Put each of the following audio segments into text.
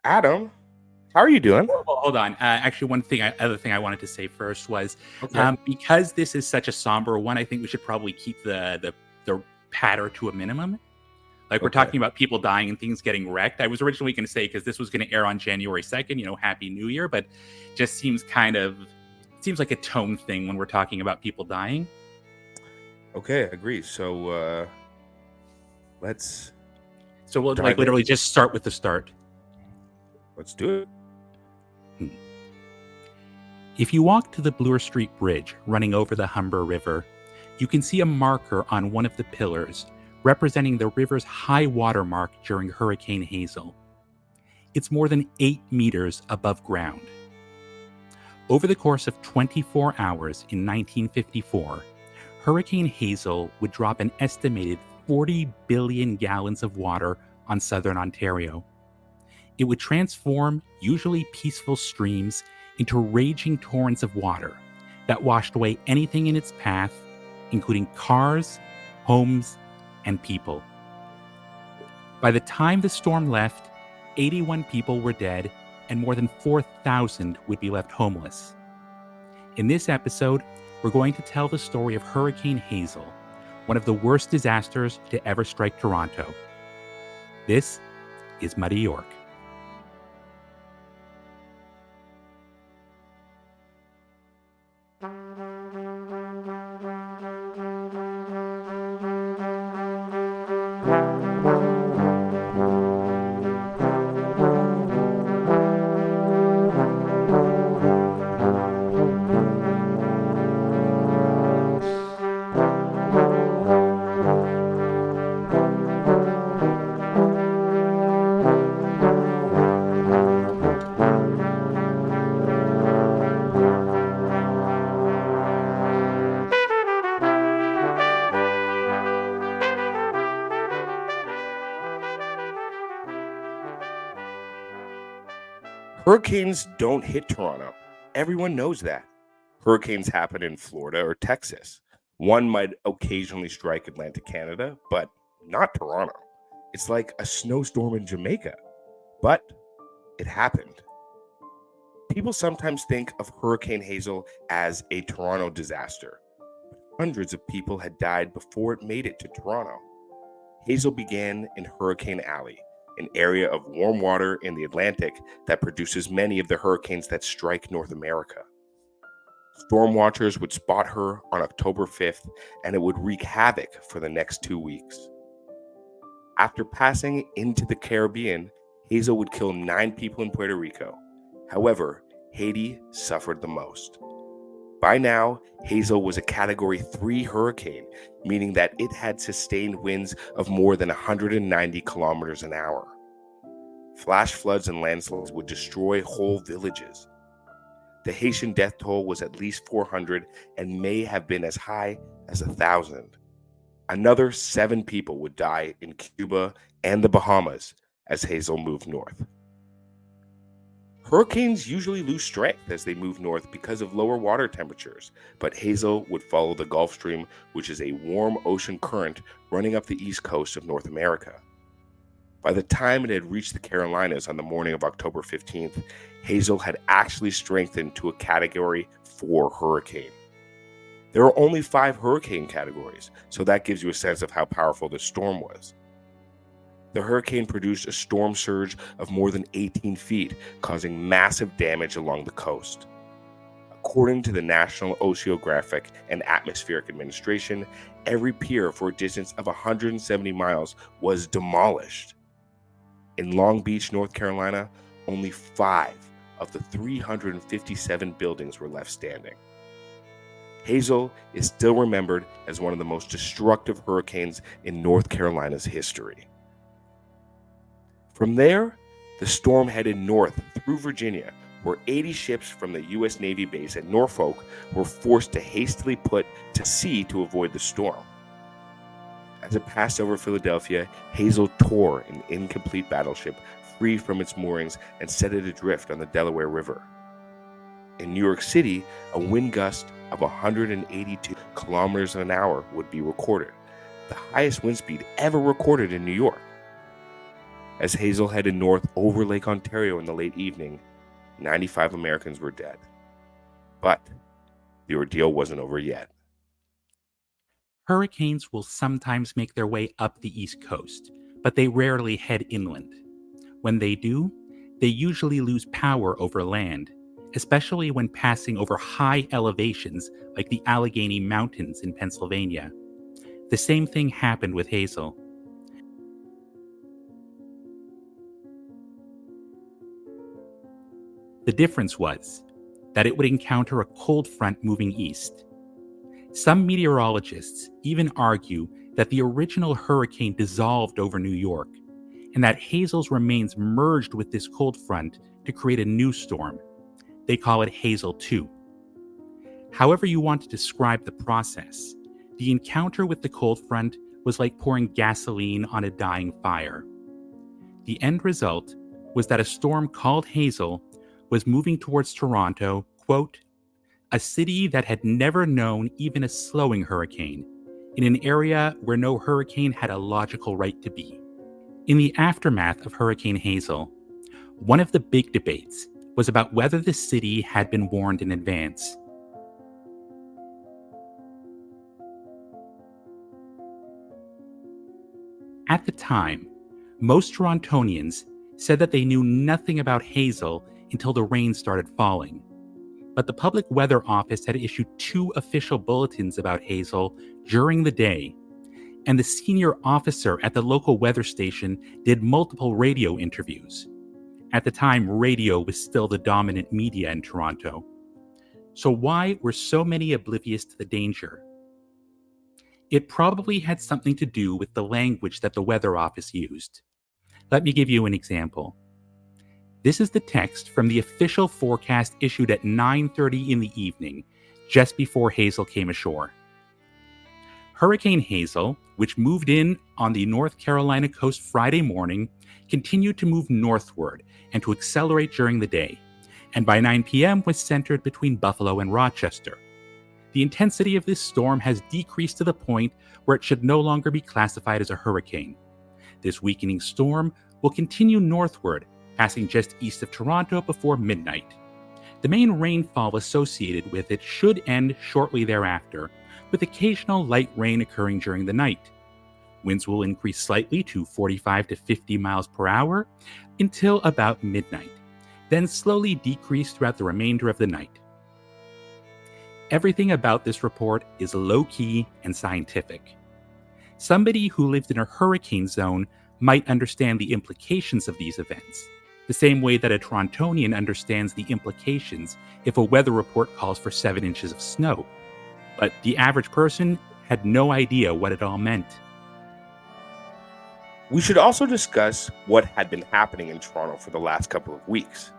Adam, how are you doing? Well, hold on. Actually, other thing I wanted to say first was Okay. because this is such a somber one, I think we should probably keep the patter to a minimum. Like we're Okay. talking about people dying and things getting wrecked. I was originally going to say because this was going to air on January 2nd, Happy New Year, but just seems like a tone thing when we're talking about people dying. Okay, I agree. So let's So we'll like dive in. literally just start with the start. Let's do it. If you walk to the Bloor Street Bridge running over the Humber River, you can see a marker on one of the pillars representing the river's high water mark during Hurricane Hazel. It's more than 8 meters above ground. Over the course of 24 hours in 1954, Hurricane Hazel would drop an estimated 40 billion gallons of water on southern Ontario. It would transform usually peaceful streams into raging torrents of water that washed away anything in its path, including cars, homes, and people. By the time the storm left, 81 people were dead and more than 4,000 would be left homeless. In this episode, we're going to tell the story of Hurricane Hazel, one of the worst disasters to ever strike Toronto. This is Muddy York. Hurricanes don't hit Toronto. Everyone knows that. Hurricanes happen in Florida or Texas. One might occasionally strike Atlantic Canada, but not Toronto. It's like a snowstorm in Jamaica. But it happened. People sometimes think of Hurricane Hazel as a Toronto disaster. Hundreds of people had died before it made it to Toronto. Hazel began in Hurricane Alley, an area of warm water in the Atlantic that produces many of the hurricanes that strike North America. Storm watchers would spot her on October 5th, and it would wreak havoc for the next 2 weeks. After passing into the Caribbean, Hazel would kill 9 people in Puerto Rico. However, Haiti suffered the most. By now, Hazel was a Category 3 hurricane, meaning that it had sustained winds of more than 190 kilometers an hour. Flash floods and landslides would destroy whole villages. The Haitian death toll was at least 400 and may have been as high as 1,000. Another 7 people would die in Cuba and the Bahamas as Hazel moved north. Hurricanes usually lose strength as they move north because of lower water temperatures, but Hazel would follow the Gulf Stream, which is a warm ocean current running up the east coast of North America. By the time it had reached the Carolinas on the morning of October 15th, Hazel had actually strengthened to a Category 4 hurricane. There are only 5 hurricane categories, so that gives you a sense of how powerful this storm was. The hurricane produced a storm surge of more than 18 feet, causing massive damage along the coast. According to the National Oceanographic and Atmospheric Administration, every pier for a distance of 170 miles was demolished. In Long Beach, North Carolina, only 5 of the 357 buildings were left standing. Hazel is still remembered as one of the most destructive hurricanes in North Carolina's history. From there, the storm headed north through Virginia, where 80 ships from the U.S. Navy base at Norfolk were forced to hastily put to sea to avoid the storm. As it passed over Philadelphia, Hazel tore an incomplete battleship free from its moorings and set it adrift on the Delaware River. In New York City, a wind gust of 182 kilometers an hour would be recorded, the highest wind speed ever recorded in New York. As Hazel headed north over Lake Ontario in the late evening, 95 Americans were dead. But the ordeal wasn't over yet. Hurricanes will sometimes make their way up the East Coast, but they rarely head inland. When they do, they usually lose power over land, especially when passing over high elevations like the Allegheny Mountains in Pennsylvania. The same thing happened with Hazel. The difference was that it would encounter a cold front moving east. Some meteorologists even argue that the original hurricane dissolved over New York, and that Hazel's remains merged with this cold front to create a new storm. They call it Hazel 2. However you want to describe the process, the encounter with the cold front was like pouring gasoline on a dying fire. The end result was that a storm called Hazel was moving towards Toronto, quote, a city that had never known even a slowing hurricane, in an area where no hurricane had a logical right to be. In the aftermath of Hurricane Hazel, one of the big debates was about whether the city had been warned in advance. At the time, most Torontonians said that they knew nothing about Hazel until the rain started falling. But the Public Weather Office had issued 2 official bulletins about Hazel during the day, and the senior officer at the local weather station did multiple radio interviews. At the time, radio was still the dominant media in Toronto. So why were so many oblivious to the danger? It probably had something to do with the language that the weather office used. Let me give you an example. This is the text from the official forecast issued at 9:30 in the evening, just before Hazel came ashore. Hurricane Hazel, which moved in on the North Carolina coast Friday morning, continued to move northward and to accelerate during the day, and by 9 p.m. was centered between Buffalo and Rochester. The intensity of this storm has decreased to the point where it should no longer be classified as a hurricane. This weakening storm will continue northward, passing just east of Toronto before midnight. The main rainfall associated with it should end shortly thereafter, with occasional light rain occurring during the night. Winds will increase slightly to 45 to 50 miles per hour until about midnight, then slowly decrease throughout the remainder of the night. Everything about this report is low-key and scientific. Somebody who lived in a hurricane zone might understand the implications of these events, the same way that a Torontonian understands the implications if a weather report calls for 7 inches of snow. But the average person had no idea what it all meant. We should also discuss what had been happening in Toronto for the last couple of weeks.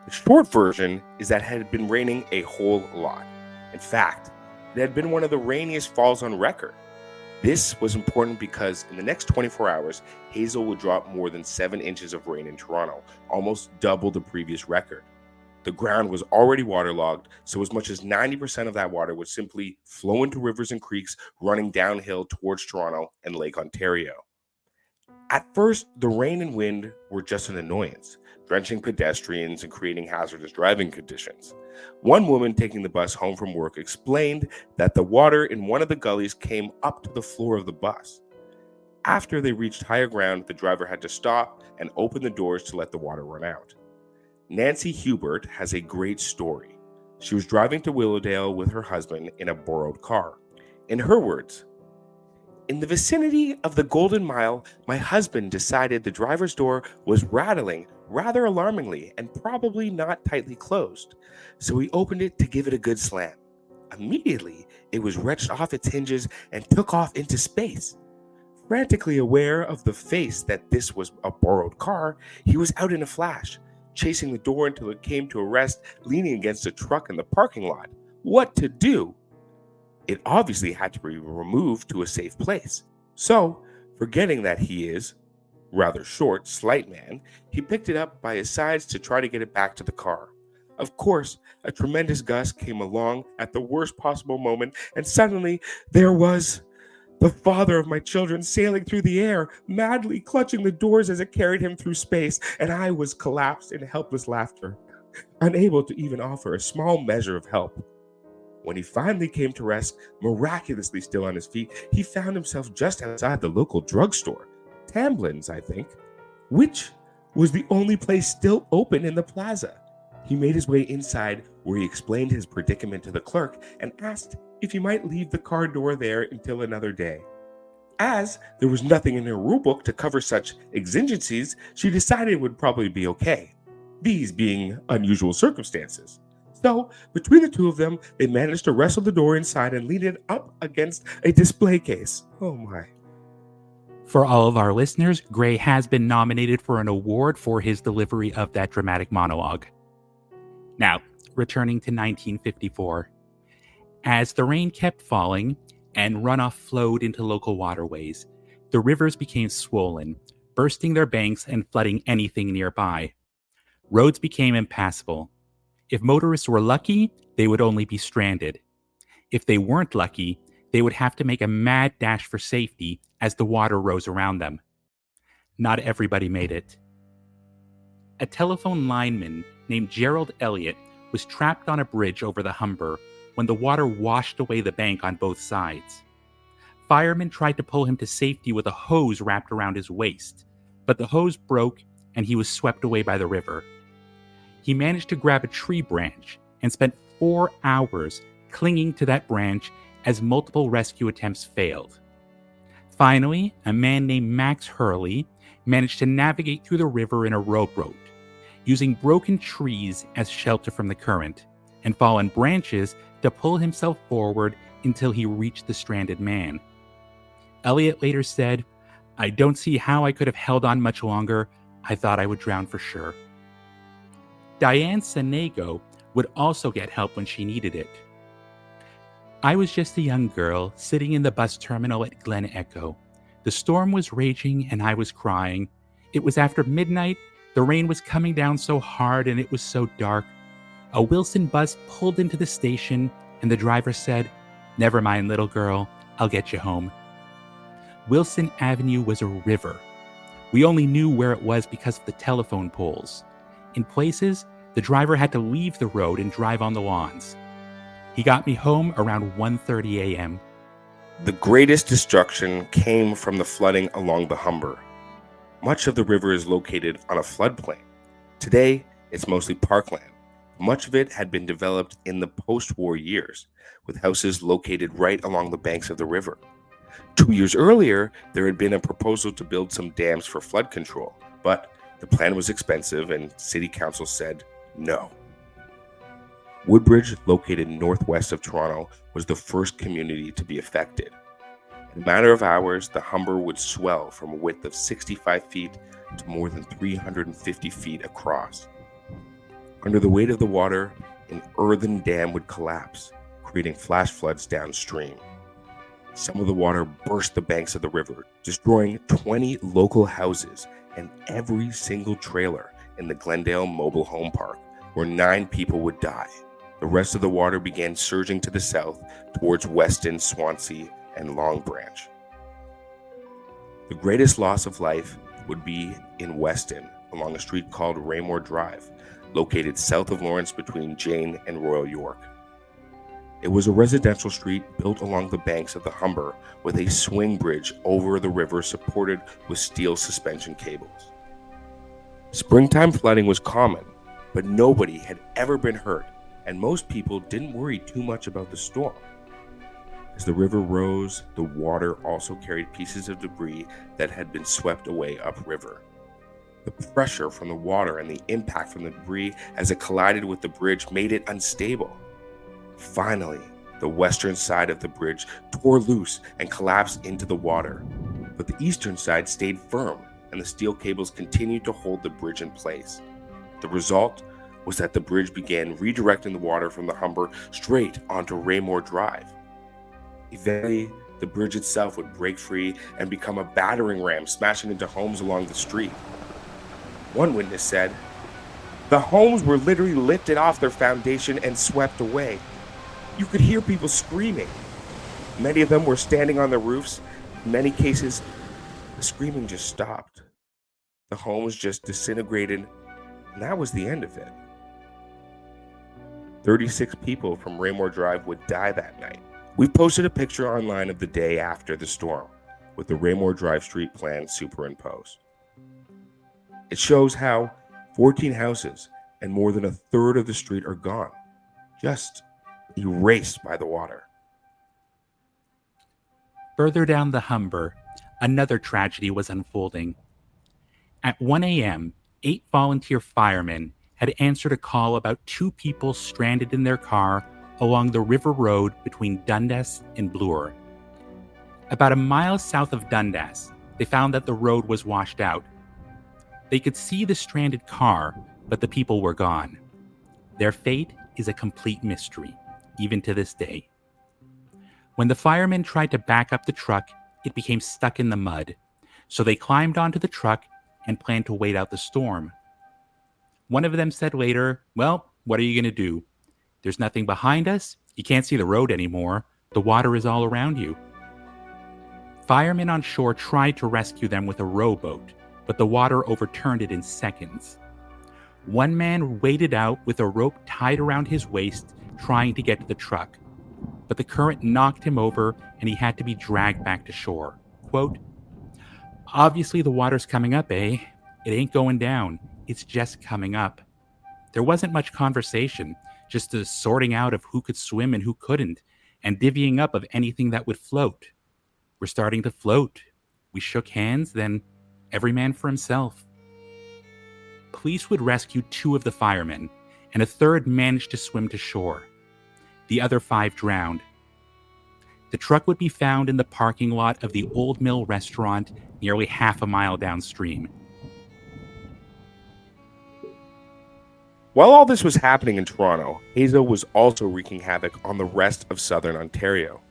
The short version is that it had been raining a whole lot. In fact, it had been one of the rainiest falls on record. This was important because in the next 24 hours, Hazel would drop more than 7 inches of rain in Toronto, almost double the previous record. The ground was already waterlogged, so as much as 90% of that water would simply flow into rivers and creeks running downhill towards Toronto and Lake Ontario. At first, the rain and wind were just an annoyance, drenching pedestrians and creating hazardous driving conditions. One woman taking the bus home from work explained that the water in one of the gullies came up to the floor of the bus. After they reached higher ground, the driver had to stop and open the doors to let the water run out. Nancy Hubert has a great story. She was driving to Willowdale with her husband in a borrowed car. In her words, "In the vicinity of the Golden Mile, my husband decided the driver's door was rattling rather alarmingly and probably not tightly closed, so he opened it to give it a good slam. Immediately, it was wrenched off its hinges and took off into space. Frantically aware of the face that this was a borrowed car, he was out in a flash, chasing the door until it came to a rest, leaning against a truck in the parking lot. What to do? It obviously had to be removed to a safe place. So, forgetting that he is rather short, slight man, he picked it up by his sides to try to get it back to the car. Of course, a tremendous gust came along at the worst possible moment, and suddenly there was The father of my children sailing through the air, madly clutching the doors as it carried him through space, and I was collapsed in helpless laughter, unable to even offer a small measure of help. When he finally came to rest, miraculously still on his feet, he found himself just outside the local drugstore, Tamblin's, I think, which was the only place still open in the plaza. He made his way inside, where he explained his predicament to the clerk and asked if he might leave the car door there until another day. As there was nothing in her rulebook to cover such exigencies, she decided it would probably be okay, these being unusual circumstances. So, between the two of them, they managed to wrestle the door inside and lean it up against a display case. Oh my. For all of our listeners, Gray has been nominated for an award for his delivery of that dramatic monologue. Now, returning to 1954. As the rain kept falling and runoff flowed into local waterways, the rivers became swollen, bursting their banks and flooding anything nearby. Roads became impassable. If motorists were lucky, they would only be stranded. If they weren't lucky, they would have to make a mad dash for safety as the water rose around them. Not everybody made it. A telephone lineman named Gerald Elliott was trapped on a bridge over the Humber when the water washed away the bank on both sides. Firemen tried to pull him to safety with a hose wrapped around his waist, but the hose broke and he was swept away by the river. He managed to grab a tree branch and spent 4 hours clinging to that branch as multiple rescue attempts failed. Finally, a man named Max Hurley managed to navigate through the river in a rowboat, using broken trees as shelter from the current, and fallen branches to pull himself forward until he reached the stranded man. Elliot later said, "I don't see how I could have held on much longer. I thought I would drown for sure." Diane Senego would also get help when she needed it. "I was just a young girl sitting in the bus terminal at Glen Echo. The storm was raging and I was crying. It was after midnight, the rain was coming down so hard and it was so dark. A Wilson bus pulled into the station and the driver said, 'Never mind, little girl, I'll get you home.' Wilson Avenue was a river. We only knew where it was because of the telephone poles. In places, the driver had to leave the road and drive on the lawns. He got me home around 1:30 a.m. The greatest destruction came from the flooding along the Humber. Much of the river is located on a floodplain. Today, it's mostly parkland. Much of it had been developed in the post-war years, with houses located right along the banks of the river. 2 years earlier, there had been a proposal to build some dams for flood control, but the plan was expensive and City Council said no. Woodbridge, located northwest of Toronto, was the first community to be affected. In a matter of hours, the Humber would swell from a width of 65 feet to more than 350 feet across. Under the weight of the water, an earthen dam would collapse, creating flash floods downstream. Some of the water burst the banks of the river, destroying 20 local houses and every single trailer in the Glendale Mobile Home Park, where 9 people would die. The rest of the water began surging to the south towards Weston, Swansea, and Long Branch. The greatest loss of life would be in Weston, along a street called Raymore Drive, located south of Lawrence between Jane and Royal York. It was a residential street built along the banks of the Humber with a swing bridge over the river supported with steel suspension cables. Springtime flooding was common, but nobody had ever been hurt, and most people didn't worry too much about the storm. As the river rose, the water also carried pieces of debris that had been swept away upriver. The pressure from the water and the impact from the debris as it collided with the bridge made it unstable. Finally, the western side of the bridge tore loose and collapsed into the water, but the eastern side stayed firm and the steel cables continued to hold the bridge in place. The result was that the bridge began redirecting the water from the Humber straight onto Raymore Drive. Eventually, the bridge itself would break free and become a battering ram, smashing into homes along the street. One witness said, "The homes were literally lifted off their foundation and swept away. You could hear people screaming. Many of them were standing on the roofs, In many cases, the screaming just stopped. The homes just disintegrated, and that was the end of it. 36 people from Raymore Drive would die that night. We've posted a picture online of the day after the storm, with the Raymore Drive street plan superimposed. It shows how 14 houses and more than a third of the street are gone, just erased by the water. Further down the Humber, another tragedy was unfolding. At 1 a.m., 8 volunteer firemen had answered a call about 2 people stranded in their car along the river road between Dundas and Bloor. About a mile south of Dundas, they found that the road was washed out. They could see the stranded car, but the people were gone. Their fate is a complete mystery, even to this day. When the firemen tried to back up the truck, it became stuck in the mud, so they climbed onto the truck and planned to wait out the storm. One of them said later, "Well, what are you going to do? There's nothing behind us. You can't see the road anymore. The water is all around you." Firemen on shore tried to rescue them with a rowboat, but the water overturned it in seconds. One man waded out with a rope tied around his waist, trying to get to the truck, but the current knocked him over and he had to be dragged back to shore. Quote, "Obviously the water's coming up, eh? It ain't going down. It's just coming up." There wasn't much conversation, just a sorting out of who could swim and who couldn't, and divvying up of anything that would float. We're starting to float. We shook hands, then every man for himself. Police would rescue 2 of the firemen, and a third managed to swim to shore. The other 5 drowned. The truck would be found in the parking lot of the Old Mill restaurant nearly half a mile downstream. While all this was happening in Toronto, Hazel was also wreaking havoc on the rest of southern Ontario.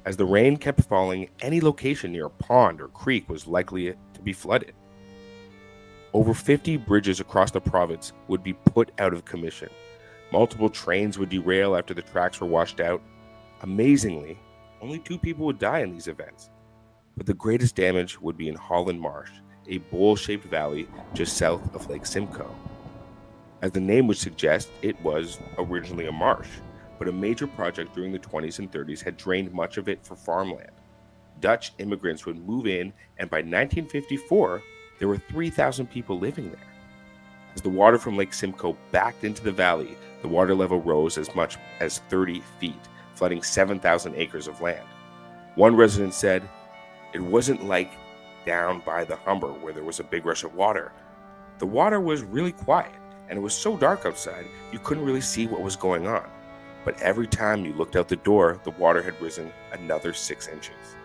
As the rain kept falling, any location near a pond or creek was likely to be flooded. Over 50 bridges across the province would be put out of commission. Multiple trains would derail after the tracks were washed out. Amazingly, only 2 people would die in these events. But the greatest damage would be in Holland Marsh, a bowl-shaped valley just south of Lake Simcoe. As the name would suggest, it was originally a marsh, but a major project during the 20s and 30s had drained much of it for farmland. Dutch immigrants would move in, and by 1954, there were 3,000 people living there. As the water from Lake Simcoe backed into the valley, the water level rose as much as 30 feet, flooding 7,000 acres of land. One resident said, "It wasn't like down by the Humber where there was a big rush of water. The water was really quiet, and it was so dark outside you couldn't really see what was going on. But every time you looked out the door, the water had risen another 6 inches."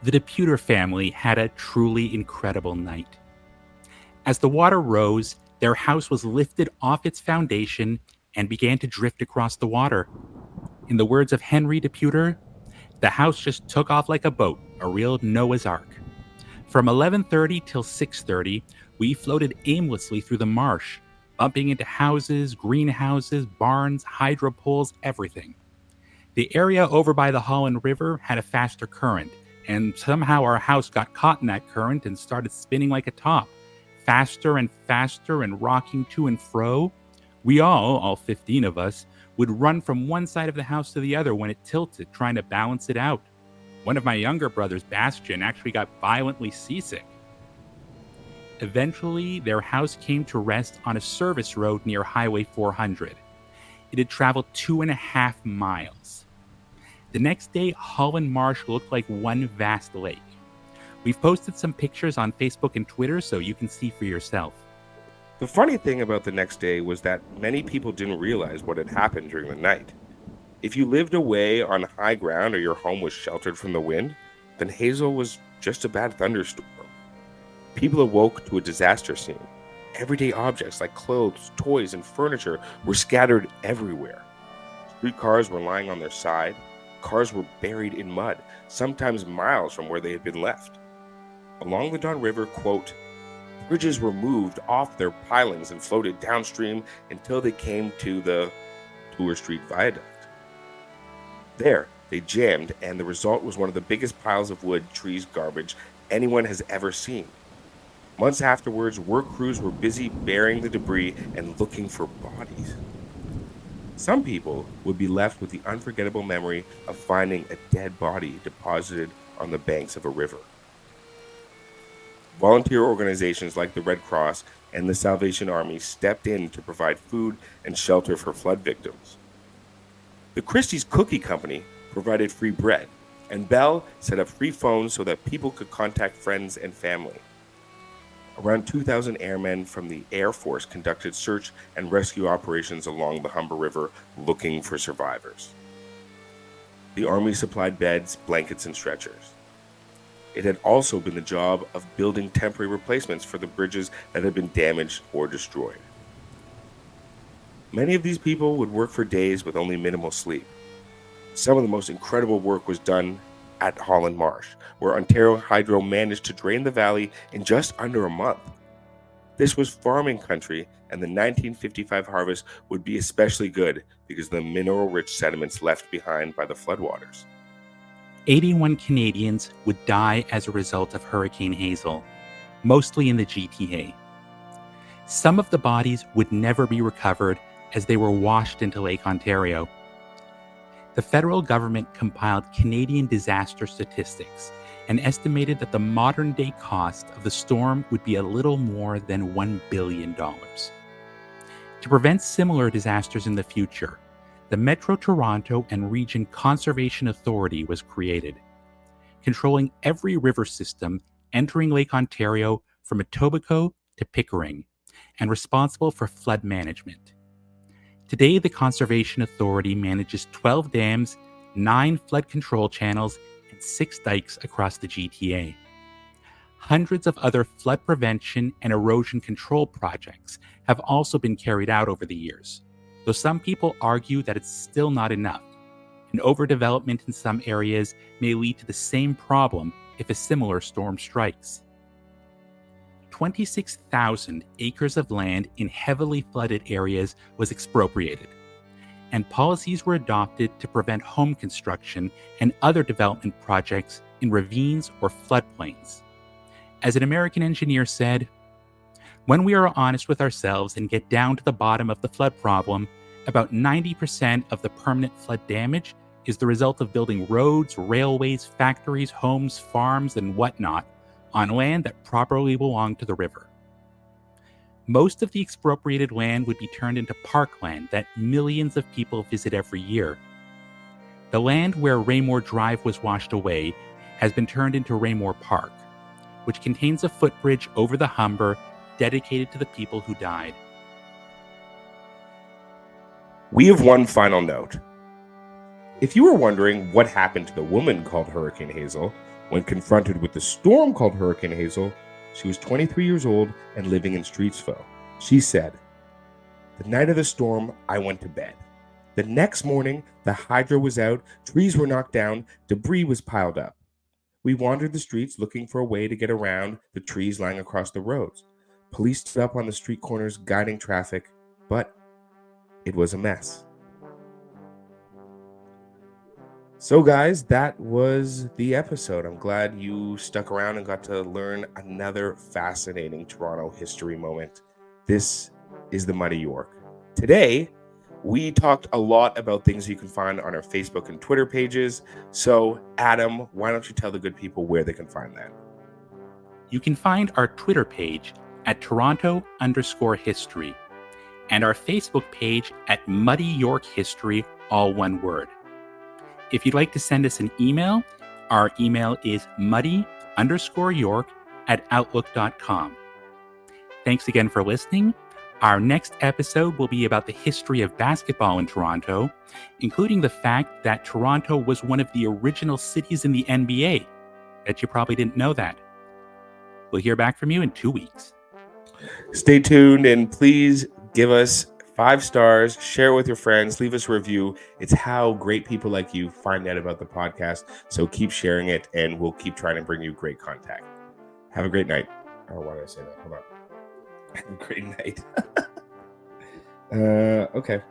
The Deputer family had a truly incredible night. As the water rose, their house was lifted off its foundation and began to drift across the water. In the words of Henry Deputer, "The house just took off like a boat, a real Noah's Ark." From 11:30 till 6:30, we floated aimlessly through the marsh, bumping into houses, greenhouses, barns, hydro poles, everything. The area over by the Holland River had a faster current, and somehow our house got caught in that current and started spinning like a top, faster and faster and rocking to and fro. We all 15 of us, would run from one side of the house to the other when it tilted, trying to balance it out. One of my younger brothers, Bastian, actually got violently seasick. Eventually, their house came to rest on a service road near Highway 400. It had traveled 2.5 miles. The next day, Holland Marsh looked like one vast lake. We've posted some pictures on Facebook and Twitter so you can see for yourself. The funny thing about the next day was that many people didn't realize what had happened during the night. If you lived away on high ground or your home was sheltered from the wind, then Hazel was just a bad thunderstorm. People awoke to a disaster scene. Everyday objects like clothes, toys, and furniture were scattered everywhere. Streetcars were lying on their side. Cars were buried in mud, sometimes miles from where they had been left. Along the Don River, quote, bridges were moved off their pilings and floated downstream until they came to the Bloor Street Viaduct. There, They jammed, and the result was one of the biggest piles of wood, trees, garbage anyone has ever seen. Months afterwards, work crews were busy burying the debris and looking for bodies. Some people would be left with the unforgettable memory of finding a dead body deposited on the banks of a river. Volunteer organizations like the Red Cross and the Salvation Army stepped in to provide food and shelter for flood victims. The Christie's Cookie Company provided free bread, and Bell set up free phones so that people could contact friends and family. Around 2,000 airmen from the Air Force conducted search and rescue operations along the Humber River looking for survivors. The Army supplied beds, blankets, and stretchers. It had also been the job of building temporary replacements for the bridges that had been damaged or destroyed. Many of these people would work for days with only minimal sleep. Some of the most incredible work was done at Holland Marsh, where Ontario Hydro managed to drain the valley in just under a month. This was farming country, and the 1955 harvest would be especially good because of the mineral-rich sediments left behind by the floodwaters. 81 Canadians would die as a result of Hurricane Hazel, mostly in the GTA. Some of the bodies would never be recovered as they were washed into Lake Ontario. The federal government compiled Canadian disaster statistics and estimated that the modern-day cost of the storm would be a little more than $1 billion. To prevent similar disasters in the future, the Metro Toronto and Region Conservation Authority was created, controlling every river system entering Lake Ontario from Etobicoke to Pickering, and responsible for flood management. Today, the Conservation Authority manages 12 dams, 9 flood control channels, and 6 dikes across the GTA. Hundreds of other flood prevention and erosion control projects have also been carried out over the years, though some people argue that it's still not enough, and overdevelopment in some areas may lead to the same problem if a similar storm strikes. 26,000 acres of land in heavily flooded areas was expropriated, and policies were adopted to prevent home construction and other development projects in ravines or floodplains. As an American engineer said, "When we are honest with ourselves and get down to the bottom of the flood problem, about 90% of the permanent flood damage is the result of building roads, railways, factories, homes, farms, and whatnot on land that properly belonged to the river." Most of the expropriated land would be turned into parkland that millions of people visit every year. The land where Raymore Drive was washed away has been turned into Raymore Park, which contains a footbridge over the Humber dedicated to the people who died. We have one final note. If you were wondering what happened to the woman called Hurricane Hazel when confronted with the storm called Hurricane Hazel, she was 23 years old and living in Streetsville. She said, "The night of the storm, I went to bed. The next morning, the hydro was out, trees were knocked down, debris was piled up. We wandered the streets looking for a way to get around the trees lying across the roads. Police stood up on the street corners guiding traffic, but it was a mess." So guys, that was the episode. I'm glad you stuck around and got to learn another fascinating Toronto history moment. This is the Muddy York. Today, we talked a lot about things you can find on our Facebook and Twitter pages. So Adam, why don't you tell the good people where they can find that? You can find our Twitter page at Toronto_history and our Facebook page at Muddy York History, all one word. If you'd like to send us an email, our email is muddy_york@outlook.com. Thanks again for listening. Our next episode will be about the history of basketball in Toronto, including the fact that Toronto was one of the original cities in the NBA. Bet you probably didn't know that. We'll hear back from you in 2 weeks. Stay tuned and please give us 5 stars, share it with your friends, leave us a review. It's how great people like you find out about the podcast. So keep sharing it and we'll keep trying to bring you great contact. Have a great night. Oh, why did I say that? Hold on. Have a great night. Okay.